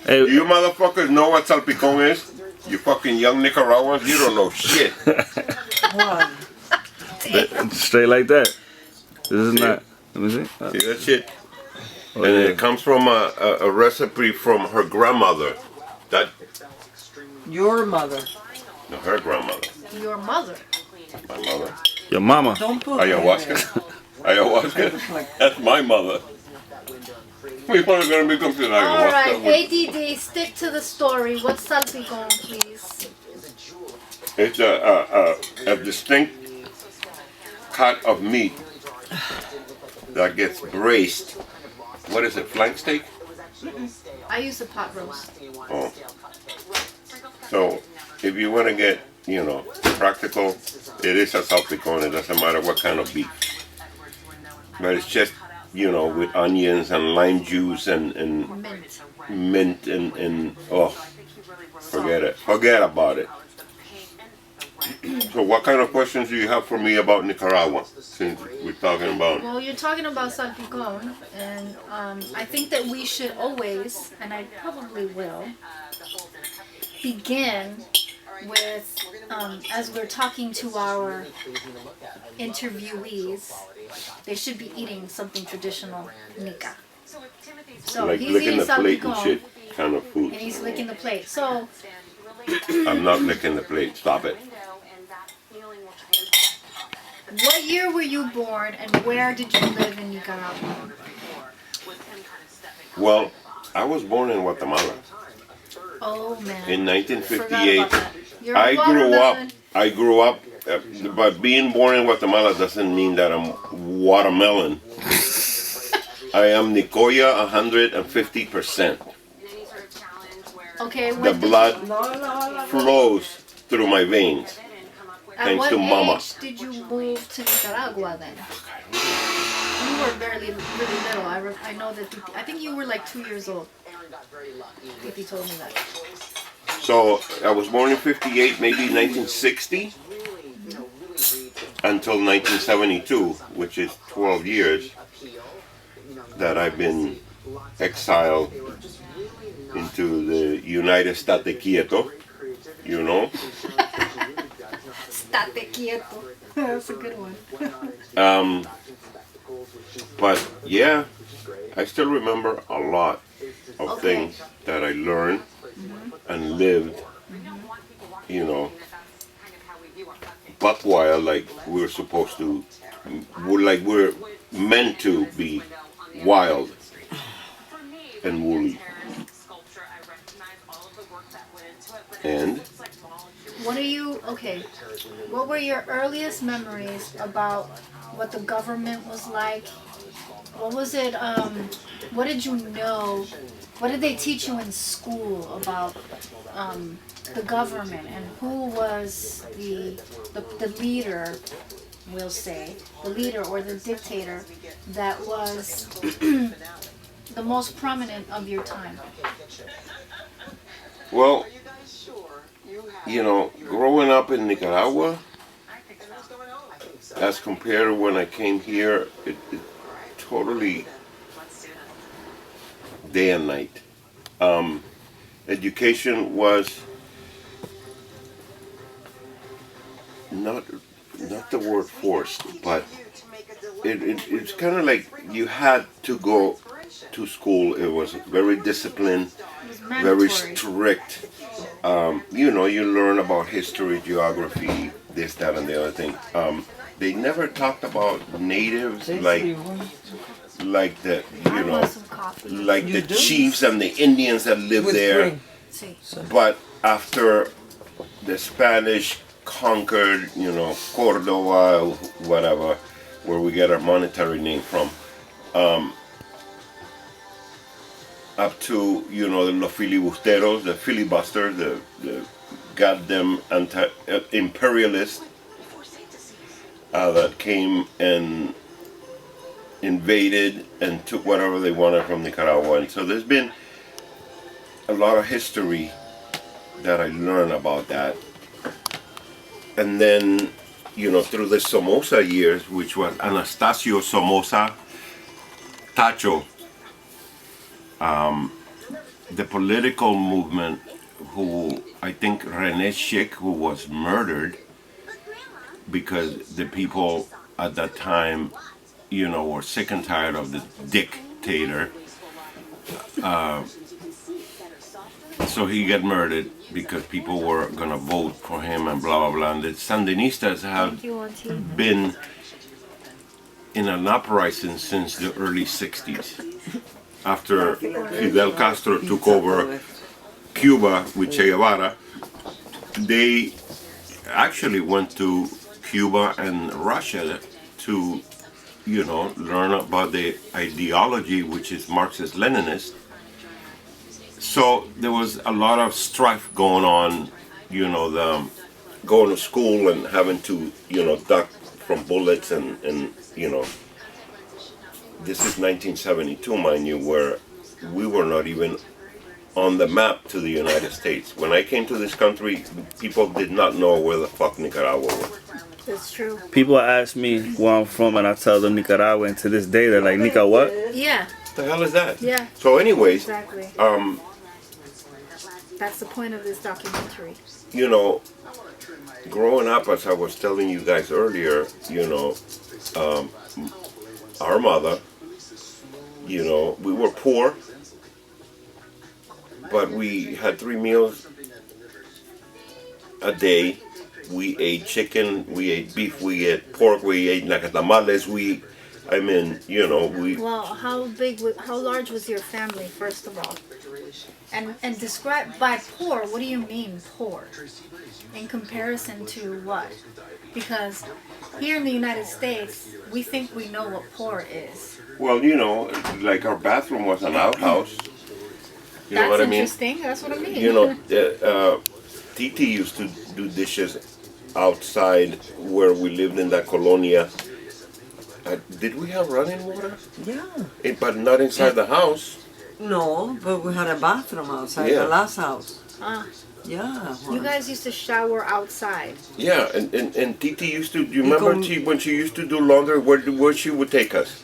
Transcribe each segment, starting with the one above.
Hey, Do you motherfuckers know what salpicón is? You fucking young Nicaraguans, you don't know shit. Juan. straight like that. This is not. Let me see. See that shit? Oh, And yeah. it comes from a recipe from her grandmother. That, Your mother. no, her grandmother. Your mother. My mother. Your mama. Don't put me Ayahuasca. Ayahuasca. That's my mother. People are gonna be confused. All right, Ayahuasca. ADD, stick to the story. What's salpicón, please? It's a distinct cut of meat that gets braised. What is it, flank steak? I use a pot roast. Oh. So, if you want to get, practical, it is a salpicón. It doesn't matter what kind of beef. But it's just, with onions and lime juice and Mint. mint and oh, forget it. Forget about it. So what kind of questions do you have for me about Nicaragua, since we're talking about... Well, you're talking about salpicón, and I think that we should always, and I probably will, begin with, as we're talking to our interviewees, they should be eating something traditional Nica. So like he's licking eating the plate and salpicón, shit kind of food. and he's licking the plate. So I'm not licking the plate. Stop it. what year were you born, and where did you live in Nicaragua? Well, I was born in Guatemala Oh man. in Forgot 1958. about that. You're I watermelon. grew up, but being born in Guatemala doesn't mean that I'm watermelon. I am Nicoya 150%. Okay, The when blood flows through my veins. at thanks what to Mama. age did you move to Nicaragua then? You were really little. I know that. I think you were like 2 years old. Titi told me that. So I was born in 58, maybe 1960, until 1972, which is 12 years that I've been exiled into the United State Quieto, State quieto. That's a good one. But yeah, I still remember a lot of Okay. things that I learned and lived, buck wild, like we're supposed to, like we're meant to be wild and woolly. And What are you? Okay. What were your earliest memories about what the government was like? What was it? What did you know? What did they teach you in school about the government, and who was the leader? We'll say the leader or the dictator that was the most prominent of your time. well, growing up in Nicaragua, as compared to when I came here, it totally day and night. Education was not the word forced, but it's kind of like you had to go to school. It was very disciplined, It was very mandatory. strict. You learn about history, geography, this, that, and the other thing. They never talked about natives like the I want some coffee. like You the do? chiefs and the Indians that lived With there. cream. See. But after the Spanish conquered, Cordova, whatever, where we get our monetary name from, up to, the filibusteros, the filibusters, the goddamn imperialists that came and invaded and took whatever they wanted from Nicaragua. And so there's been a lot of history that I learned about that. And then, through the Somoza years, which was Anastasio Somoza Tacho, the political movement, who I think René Schick, who was murdered because the people at that time, were sick and tired of the dictator. So he got murdered because people were gonna vote for him and blah blah blah. And the Sandinistas have been in an uprising since the early '60s. After Fidel Castro took over Cuba with Che Guevara, they actually went to Cuba and Russia to, learn about the ideology, which is Marxist-Leninist. So there was a lot of strife going on, going to school and having to, duck from bullets and this is 1972, mind you, where we were not even on the map to the United States. When I came to this country, people did not know where the fuck Nicaragua was. That's true. People ask me where I'm from, and I tell them Nicaragua, and to this day they're like, Nica what? Yeah. What the hell is that? Yeah. So anyways, Exactly. That's the point of this documentary. Growing up, as I was telling you guys earlier, our mother, we were poor, but we had 3 meals a day. We ate chicken, we ate beef, we ate pork, we ate nacatamales, we Well, how large was your family, first of all? And describe by poor, what do you mean poor? In comparison to what? Because here in the United States, we think we know what poor is. Well, like our bathroom was an outhouse. You know That's what I mean? interesting. That's what I mean. Titi used to do dishes outside where we lived in that colonia. Did we have running water? Yeah. But not inside the house. No, but we had a bathroom outside Yeah. the last house. Ah, Yeah. you guys used to shower outside. Yeah, and Titi used to. Do you remember when she used to do laundry? Where she would take us?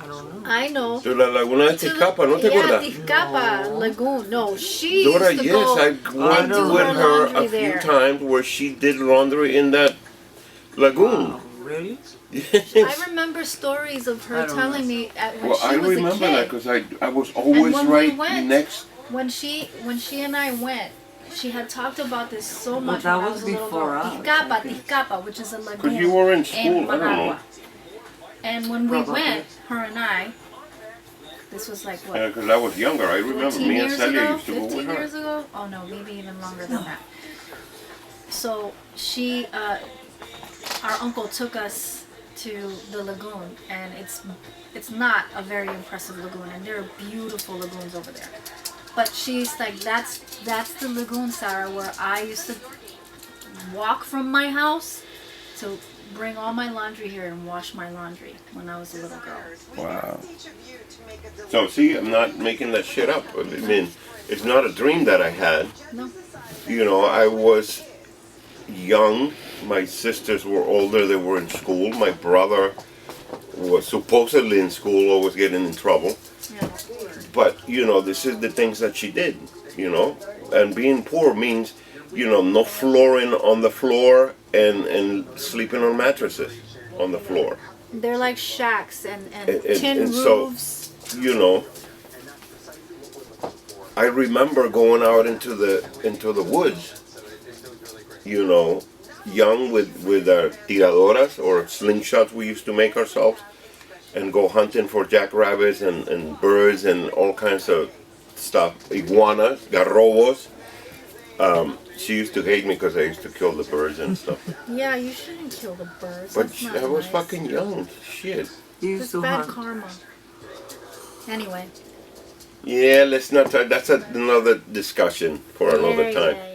I don't know. I know. To la Laguna de Tizcapa, ¿no te Yeah, acuerdas? Tizcapa Lagoon. No, she Dora, used to yes, go I went do with her her laundry a few there. times where she did laundry in that lagoon. Oh, really? I remember stories of her I don't telling me when Well, she I was a remember kid. that because I was always when we right went- next. When she and I went, she had talked about this so much that when I was was a little before girl. us, Tizcapa, I think. Tizcapa, which is a lagoon. Because you were in school, I don't know. Managua. And when we Probably. went, her and I, this was like what? Because I was younger, I remember 14 me and years Celia ago, used to go 15 with her. years ago? Oh no, maybe even longer than that. So she, our uncle took us to the lagoon, and it's not a very impressive lagoon, and there are beautiful lagoons over there. But she's like, that's the lagoon, Sarah, where I used to walk from my house to bring all my laundry here and wash my laundry when I was a little girl. Wow. So see, I'm not making that shit up. I mean, it's not a dream that I had. No. I was young. My sisters were older. They were in school. My brother was supposedly in school, always getting in trouble. Yeah. But, this is the things that she did, And being poor means, no flooring on the floor and sleeping on mattresses on the floor. They're like shacks and And- tin and so- roofs. I remember going out into the woods, young with our tiradoras or slingshots we used to make ourselves, and go hunting for jackrabbits and birds and all kinds of stuff, iguanas, garrobos. She used to hate me because I used to kill the birds and stuff. Yeah, you shouldn't kill the birds. But That's not I was nice. fucking young. Shit. You used It's to bad hunt. karma. Anyway. Yeah, let's not talk. That's another discussion for another time. Yeah,